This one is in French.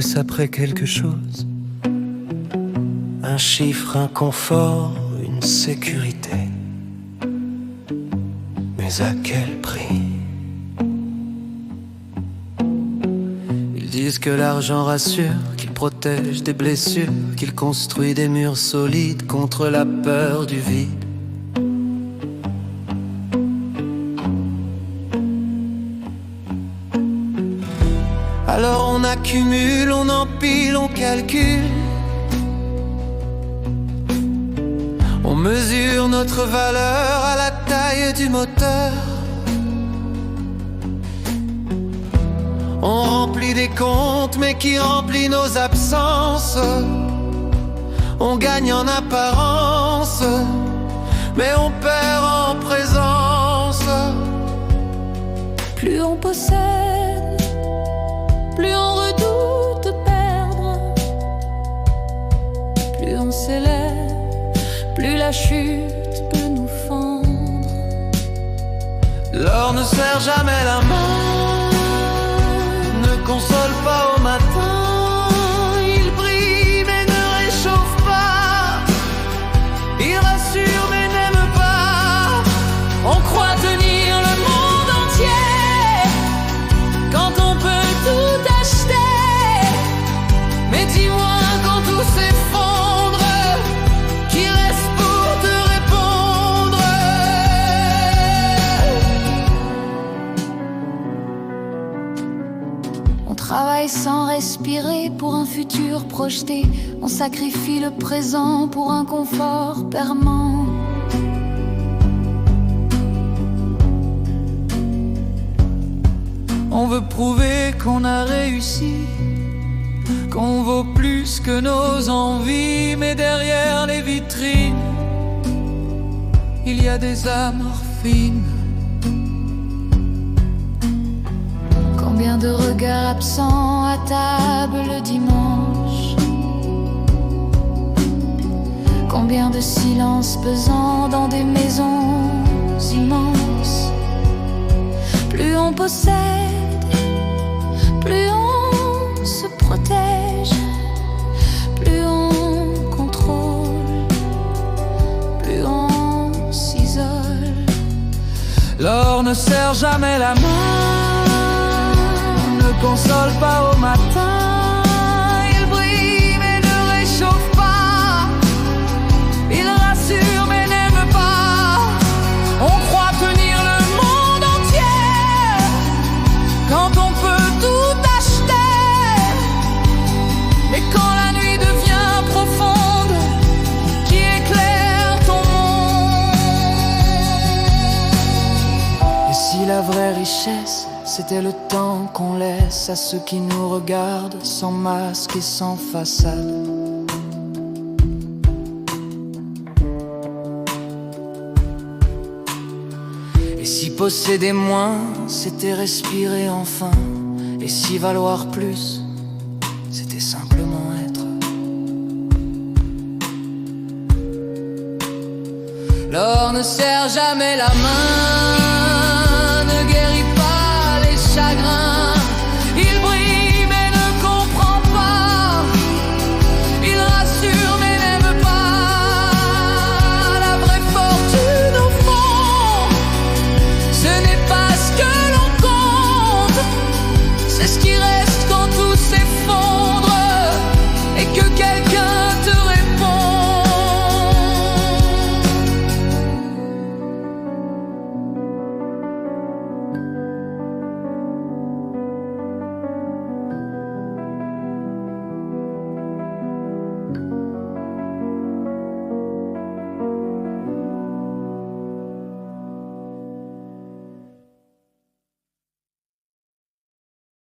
tous après quelque chose. Un chiffre, un confort, une sécurité. Mais à quel prix? Ils disent que l'argent rassure, qu'il protège des blessures, qu'il construit des murs solides contre la peur du vide. Alors on accumule, on empile, on calcule. On mesure notre valeur à la taille du moteur. On remplit des comptes, mais qui remplit nos absences. On gagne en apparence, mais on perd en présence. Plus on possède, plus on redoute de perdre. Plus on s'élève, plus la chute peut nous fendre. L'or ne serre jamais la main, ne console pas au matin. Il brille mais ne réchauffe pas. Il rassure mais n'aime pas. On croit tenir le monde entier quand on peut tout acheter. Mais dis-moi quand tout s'effondre, qui reste pour te répondre? On travaille sans respirer pour un futur projeté. On sacrifie le présent pour un confort permanent. On veut prouver qu'on a réussi, qu'on vaut plus que nos envies. Mais derrière les vitrines, il y a des âmes orphelines. Combien de regards absents à table le dimanche. Combien de silences pesants dans des maisons immenses. Plus on possède, plus on se protège. Plus on contrôle, plus on s'isole. L'or ne serre jamais la main, ne console pas au matin. Il brille mais ne réchauffe pas. Il rassure mais n'aime pas. On croit tenir le monde entier quand on peut tout acheter. Mais quand la nuit devient profonde, qui éclaire ton monde? Et si la vraie richesse, c'était le temps qu'on laisse à ceux qui nous regardent sans masque et sans façade? Et si posséder moins, c'était respirer enfin? Et si valoir plus, c'était simplement être? L'or ne serre jamais la main, ne guérit pas les chagrins.